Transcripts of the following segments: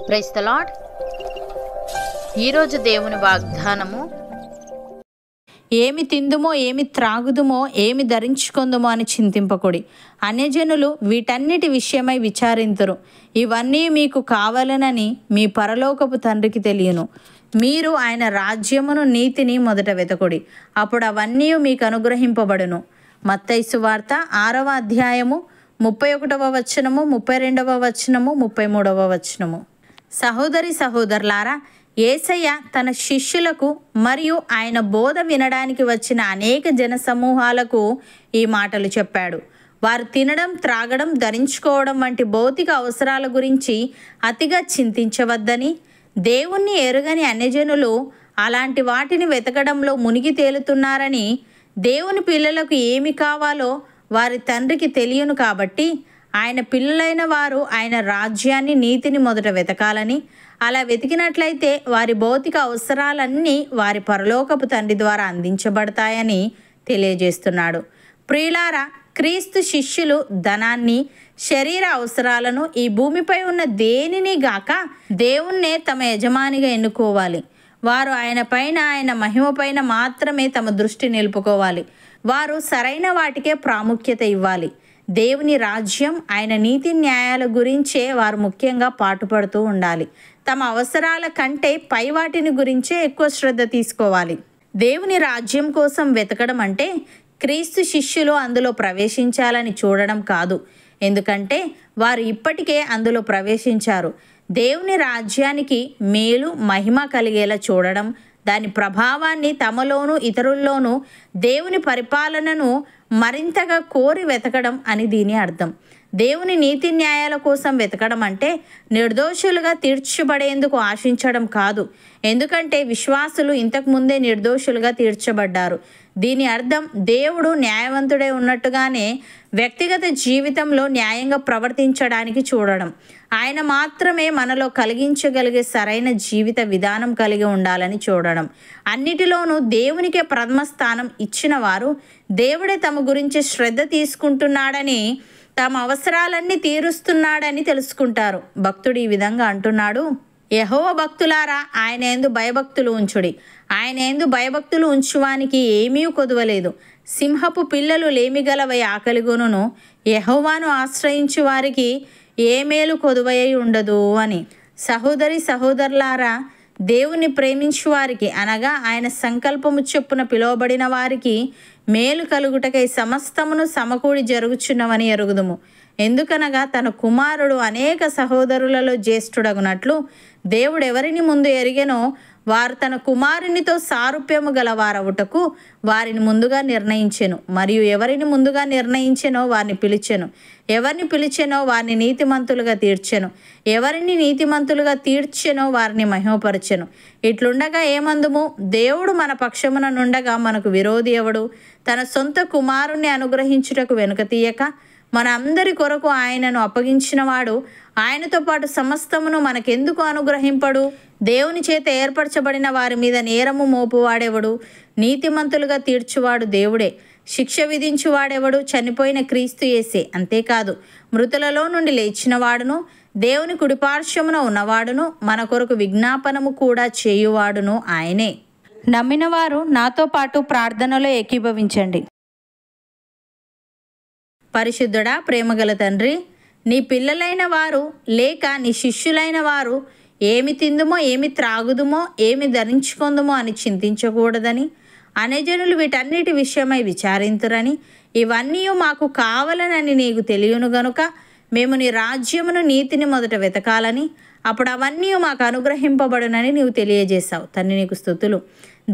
Praise the lord. ఈరోజు దేవుని వాగ్దానము, ఏమి తిందుమో ఏమి త్రాగుదుమో ఏమి ధరించుకొందుమో అని చింతింపకుడి. అన్యజనులు వీటన్నిటి విషయమై విచారింతురు. ఇవన్నీ మీకు కావాలనని మీ పరలోకపు తండ్రికి తెలియను. మీరు ఆయన రాజ్యమును నీతిని మొదట వెతకుడి, అప్పుడు అవన్నీ మీకు అనుగ్రహింపబడును. మత్తయి సువార్త 6వ అధ్యాయము 31వ వచనము, 32వ వచనము, 33వ వచనము. సహోదరి సహోదరులారా, యేసయ్య తన శిష్యులకు మరియు ఆయన బోధ వినడానికి వచ్చిన అనేక జన సమూహాలకు ఈ మాటలు చెప్పాడు. వారు తినడం, త్రాగడం, ధరించుకోవడం వంటి భౌతిక అవసరాల గురించి అతిగా చింతించవద్దని, దేవుణ్ణి ఎరుగని అన్యజనులు అలాంటి వాటిని వెతకడంలో మునిగి తేలుతున్నారని, దేవుని పిల్లలకు ఏమి కావాలో వారి తండ్రికి తెలియను కాబట్టి ఆయన పిల్లలైన వారు ఆయన రాజ్యాన్ని, నీతిని మొదట వెతకాలని, అలా వెతికినట్లయితే వారి భౌతిక అవసరాలన్నీ వారి పరలోకపు తండ్రి ద్వారా అందించబడతాయని తెలియజేస్తున్నాడు. ప్రియులారా, క్రీస్తు శిష్యులు ధనాన్ని, శరీర అవసరాలను, ఈ భూమిపై ఉన్న దేనిని గాక దేవుణ్ణే తమ యజమానిగా ఎన్నుకోవాలి. వారు ఆయన పైన, ఆయన మహిమ పైన మాత్రమే తమ దృష్టి నిలుపుకోవాలి. వారు సరైన వాటికే ప్రాముఖ్యత ఇవ్వాలి. దేవుని రాజ్యం, ఆయన నీతి న్యాయాల గురించే వారు ముఖ్యంగా పాటుపడుతూ ఉండాలి. తమ అవసరాల కంటే పై వాటిని గురించే ఎక్కువ శ్రద్ధ తీసుకోవాలి. దేవుని రాజ్యం కోసం వెతకడం అంటే క్రీస్తు శిష్యులు అందులో ప్రవేశించాలని చూడడం కాదు. ఎందుకంటే వారు ఇప్పటికే అందులో ప్రవేశించారు. దేవుని రాజ్యానికి మేలు, మహిమ కలిగేలా చూడడం, దాని ప్రభావాన్ని తమలోనూ ఇతరుల్లోనూ, దేవుని పరిపాలనను మరింతగా కోరి వెతకడం అని దీని అర్థం. దేవుని నీతి న్యాయాల కోసం వెతకడం అంటే నిర్దోషులుగా తీర్చబడేందుకు ఆశించడం కాదు. ఎందుకంటే విశ్వాసులు ఇంతకు ముందే నిర్దోషులుగా తీర్చబడ్డారు. దీని అర్థం దేవుడు న్యాయవంతుడై ఉన్నట్టుగానే వ్యక్తిగత జీవితంలో న్యాయంగా ప్రవర్తించడానికి చూడడం. ఆయన మాత్రమే మనలో కలిగించగలిగే సరైన జీవిత విధానం కలిగి ఉండాలని చూడడం. అన్నిటిలోనూ దేవునికే ప్రథమ స్థానం ఇచ్చిన వారు దేవుడే తమ గురించి శ్రద్ధ తీసుకుంటున్నాడని, తమ అవసరాలన్నీ తీరుస్తున్నాడని తెలుసుకుంటారు. భక్తుడు ఈ విధంగా అంటున్నాడు: యెహోవా భక్తులారా, ఆయన యందు భయభక్తులు ఉంచుడి. ఆయన యందు భయభక్తులు ఉంచువానికి ఏమీ కొదువలేదు. సింహపు పిల్లలు లేమిగలవై ఆకలిగొనును, యెహోవాను ఆశ్రయించు వారికి ఏ మేలు కొదువై ఉండదు అని. సహోదరి సహోదరులారా, దేవుని ప్రేమించు వారికి, అనగా ఆయన సంకల్పము చొప్పున పిలువబడిన వారికి మేలు కలుగుటకై సమస్తమును సమకూడి జరుగుచున్నవని ఎరుగుదుము. ఎందుకనగా తన కుమారుడు అనేక సహోదరులలో జ్యేష్ఠుడగునట్లు దేవుడు ఎవరిని ముందు ఎరిగెనో వారు తన కుమారునితో సారూప్యము గలవారవుటకు వారిని ముందుగా నిర్ణయించెను. మరియు ఎవరిని ముందుగా నిర్ణయించెనో వారిని పిలిచెను. ఎవరిని పిలిచెనో వారిని నీతిమంతులుగా తీర్చెను. ఎవరిని నీతిమంతులుగా తీర్చెనో వారిని మహిమపరచెను. ఇట్లుండగా ఏమందుము? దేవుడు మన పక్షమున నుండగా మనకు విరోధి ఎవడు? తన సొంత కుమారుణ్ణి అనుగ్రహించుటకు వెనుక తీయక మన అందరి కొరకు ఆయనను అప్పగించినవాడు ఆయనతో పాటు సమస్తమును మనకెందుకు అనుగ్రహింపడు? దేవుని చేత ఏర్పరచబడిన వారి మీద నేరము మోపువాడెవడు? నీతిమంతులుగా తీర్చువాడు దేవుడే. శిక్ష విధించువాడెవడు? చనిపోయిన క్రీస్తు యేసే. అంతేకాదు, మృతులలో నుండి లేచినవాడును, దేవుని కుడిపార్శ్వమున ఉన్నవాడును, మన కొరకు విజ్ఞాపనము కూడా చేయువాడును ఆయనే. నమ్మిన వారు నాతో పాటు ప్రార్థనలో ఏకీభవించండి. పరిశుద్ధుడా, ప్రేమగల తండ్రి, నీ పిల్లలైన వారు లేక నీ శిష్యులైన వారు ఏమి తిందుమో ఏమి త్రాగుదుమో ఏమి ధరించుకొందుమో అని చింతించకూడదని, అన్యజనులు వీటన్నిటి విషయమై విచారింతురని, ఇవన్నీ మాకు కావాలనని నీకు తెలియను గనుక మేము నీ రాజ్యమును, నీతిని మొదట వెతకాలని, అప్పుడు అవన్నీ మాకు అనుగ్రహింపబడునని నీవు తెలియజేశావు. తండ్రి, నీకు స్తుతులు.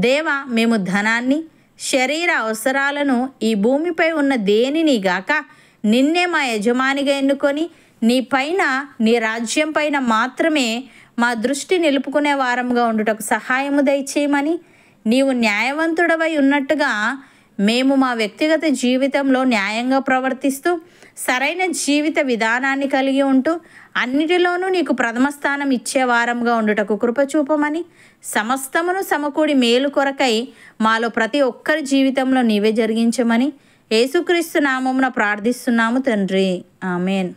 దేవా, మేము ధనాన్ని, శరీర అవసరాలను, ఈ భూమిపై ఉన్న దేనిని గాక నిన్నే మా యజమానిగా ఎన్నుకొని నీ పైన, నీ రాజ్యం పైన మాత్రమే మా దృష్టి నిలుపుకునే వారంగా ఉండుటకు సహాయము దయచేయమని, నీవు న్యాయవంతుడవై ఉన్నట్టుగా మేము మా వ్యక్తిగత జీవితంలో న్యాయంగా ప్రవర్తిస్తూ సరైన జీవిత విధానాన్ని కలిగి ఉంటూ అన్నిటిలోనూ నీకు ప్రథమ స్థానం ఇచ్చే వారంగా ఉండుటకు కృపచూపమని, సమస్తమును సమకూడి మేలు కొరకై మాలో ప్రతి ఒక్కరి జీవితంలో నీవే జరిగించమని యేసుక్రీస్తు నామమున ప్రార్థిస్తున్నాము తండ్రి. ఆమెన్.